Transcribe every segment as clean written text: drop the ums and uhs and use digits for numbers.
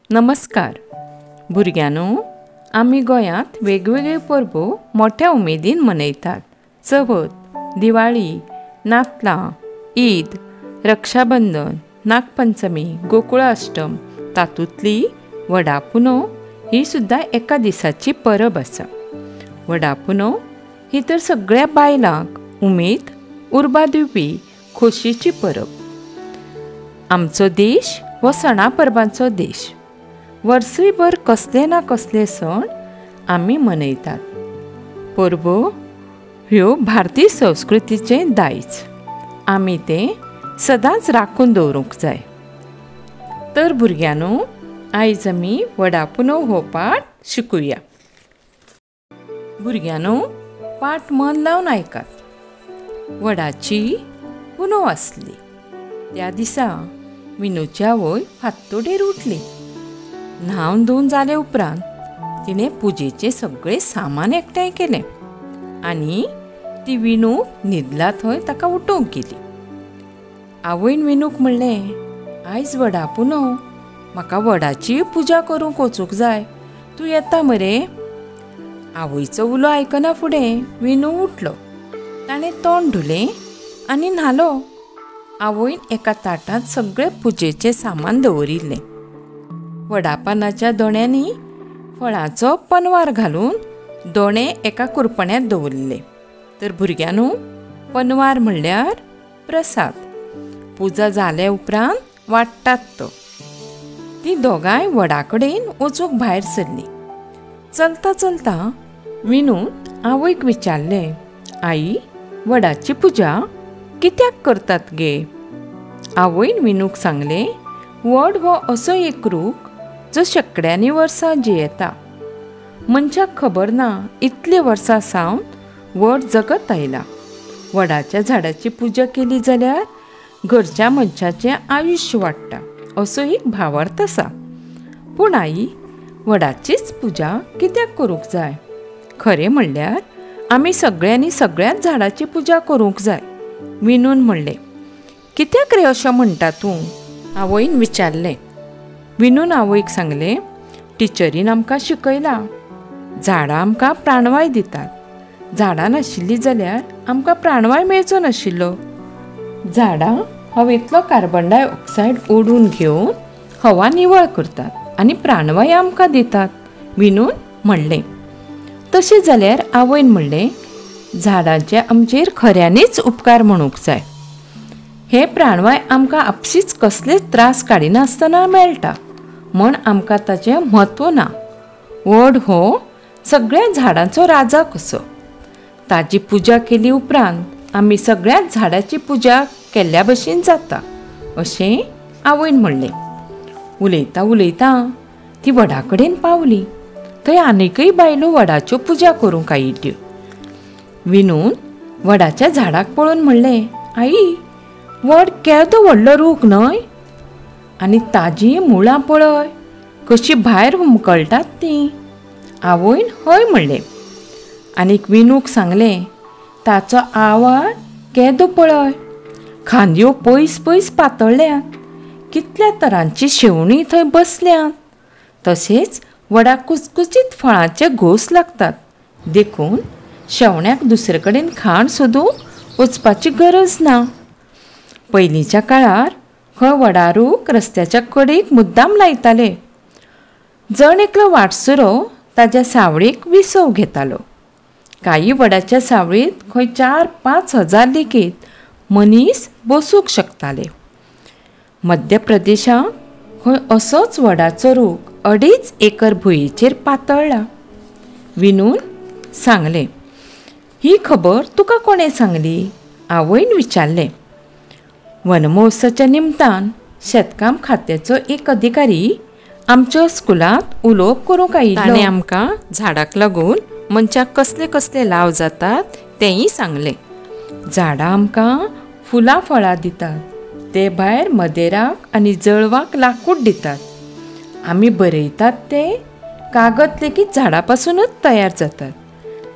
नमस्कार भुरग्यांनो, आमी गोंयांत वेगवेगळे परबो मोठ्या उमेदीन मनयतात. चवथ, दिवाळी, नातलां, ईद, रक्षाबंधन, नागपंचमी, गोकुळाष्टम, तातूंतली वडा पुनव ही सुद्दां एका दिसाची परब आसा. वडा पुनव ही तर सगळ्या बायलांक उमेद उर्बा दिवपी खोशयेची परब. आमचो देश हो सणा परबांचो देश. वर्सभर कसले ना कसले सण आमी मनयतात. परबो ह्यो भारतीय संस्कृतीचें दायज. आमी तें सदांच राखून दवरूंक जाय. तर भुरग्यांनो, आयज आमी वडा पुनव हो पाठ शिकुया. भुरग्यांनो, पाठ मन लावन आयकात. वडाची पुनव आसली. त्या दिसा विनूची आवय फांतोडेर उठली. न्हावन धुवन जाले उपरांत तिणें पुजेचें सगळें सामान एकठांय केलें आनी ती विनूक न्हिदला थंय ताका उठोवंक गेली. आवयन विनूक म्हणलें, आयज वडा पुनव, म्हाका वडाची पुजा करूंक वचूंक जाय. तूं येता मरे? आवयचो उलो आयकना फुडें विनू उठलो. ताणें तोंड धुलें आनी न्हालो. आवयन एका ताटांत सगळें पुजेचें सामान दवरिल्लें. वडा पानाच्या दोण्यांनी फळांचो पनवार घालून दोणे एका कुरपण्यात दवरले. तर भुरग्यांनो, पनवार म्हणल्यार प्रसाद. पुजा जाले उपरांत वाडटात तो. ती दोगांय वडा कडेन वचूंक भायर सरली. चलता चलता विनून आवयक विचारलें, आई, वडाची पुजा कित्याक करतात गे? आवयन विनूक सांगलें, वड हो असो एक रूख जो शेकड्यांनी वर्सां जियेता. मनशाक खबर ना इतले वर्सां सावन वड जगत आयला. वडाच्या झाडाची पुजा केली जाल्यार घरच्या मनशाचें आयुश्य वाडटा असो एक भावार्थ आसा. पूण आई, वडाचीच पुजा कित्याक करूंक जाय? खरें म्हणल्यार आमी सगळ्यांनी सगळ्याच झाडाची पुजा करूंक जाय. विनून म्हणलें. कित्याक रे अशें म्हणटा तूं? आवयन विचारलें. विनून आवयक सांगलें, टिचरीन आमकां शिकयलां, झाडां आमकां प्राणवाय दितात. झाडां नाशिल्लीं जाल्यार आमकां प्राणवाय मेळचो नाशिल्लो. झाडां हवेंतलो कार्बन डायऑक्सायड ओडून घेवन हवा निवळ करतात आनी प्राणवाय आमकां दितात. विनून म्हणलें. तशें जाल्यार आवयन म्हणलें, झाडांचे आमचेर खऱ्यांनीच उपकार म्हणूंक जाय. हे प्राणवाय आमकां आपशींच कसलेच त्रास काडिनासतना मेळटा म्हण आमकां ताचें म्हत्व ना. वड हो सगळ्या झाडांचो राजा कसो. ताची पुजा केली उपरांत आमी सगळ्याच झाडाची पुजा केल्ल्या भशेन जाता अशें आवयन म्हणलें. उलयता उलयता ती वडा कडेन पावली. थंय आनीकय बायलो वडाच्यो पुजा करूंक आयिल्ल्यो. विनून वडाच्या झाडाक पळोवन म्हणलें, आई, वड केदो व्हडलो रूख न्हय? आनी ताजीं मुळां पळय, कशीं भायर हुमकळटात तीं. आवयन हय म्हणलें. आनीक विनूक सांगलें, ताचो आवाज केदो पळय, खांदयो पयस पयस पातळ्ळ्यात, कितल्या तरांची शेवणीं थंय बसल्यात. तशेंच वडाक कुचकुचीत फळांचे घोस लागतात. देखून शेवण्यांक दुसरे कडेन खाण सोदूंक वचपाची गरज ना. पयलींच्या काळार हो वडा रूख रस्त्याच्या कडेक मुद्दाम लायताले. जण एकलो वाटसरो ताच्या सावळेक विसव घेतालो. कांय वडाच्या सावळेंत खंय 4-5 हजार लेगीत मनीस बसूंक शकताले. मध्य प्रदेशांत खंय असोच वडाचो रूख 2.5 एकर भुंयेचेर पातळ्ळा. विनून सांगलें. ही खबर तुका कोणें सांगली? आवयन विचारलें. वनमहोत्सवाच्या निमतान शेतकाम खात्याचो एक अधिकारी आमच्या स्कुलांत उलोवप करूंक आयिल्लो. ताणें आमकां झाडाक लागून मनशाक कसले कसले लाव जातात तेंय सांगलें. झाडां आमकां फुलां फळां दितात. ते भायर मदेराक आनी जळवाक लाकूड दितात. आमी बरयतात ते कागद लेगीत झाडां पासूनच तयार जातात.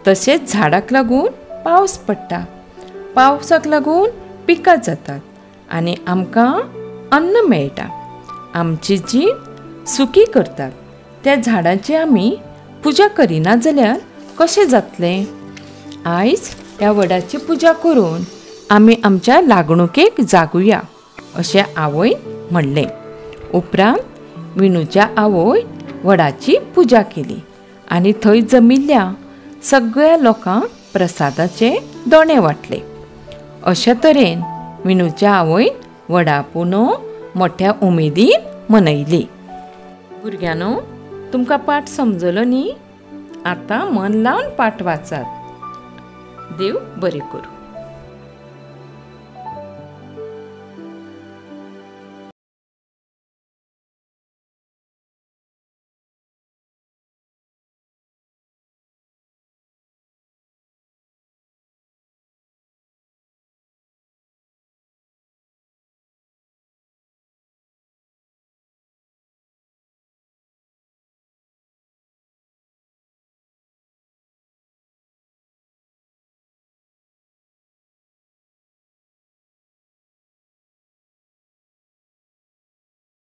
तशेंच झाडाक लागून पावस पडटा. पावसाक लागून पिकां जातात आनी आमकां अन्न मेळटा. आमची जीण सुकी करतात त्या झाडाची आमी पुजा करिना जाल्यार कशें जातलें? आयज ह्या वडाची पुजा करून आमी आमच्या लागणुकेक जागुया अशें आवयन म्हणलें. उपरांत विणूच्या आवय वडाची पुजा केली आनी थंय जमिल्ल्या सगळ्या लोकांक प्रसादाचे दोणे वाटले. अशा तरेन विणूच्या आवयन वडा पुनव मोठ्या उमेदीन मनयली. भुरग्यांनो, तुमकां पाठ समजलो न्ही? आतां मन लावन पाठ वाचात. देव बरें करूं.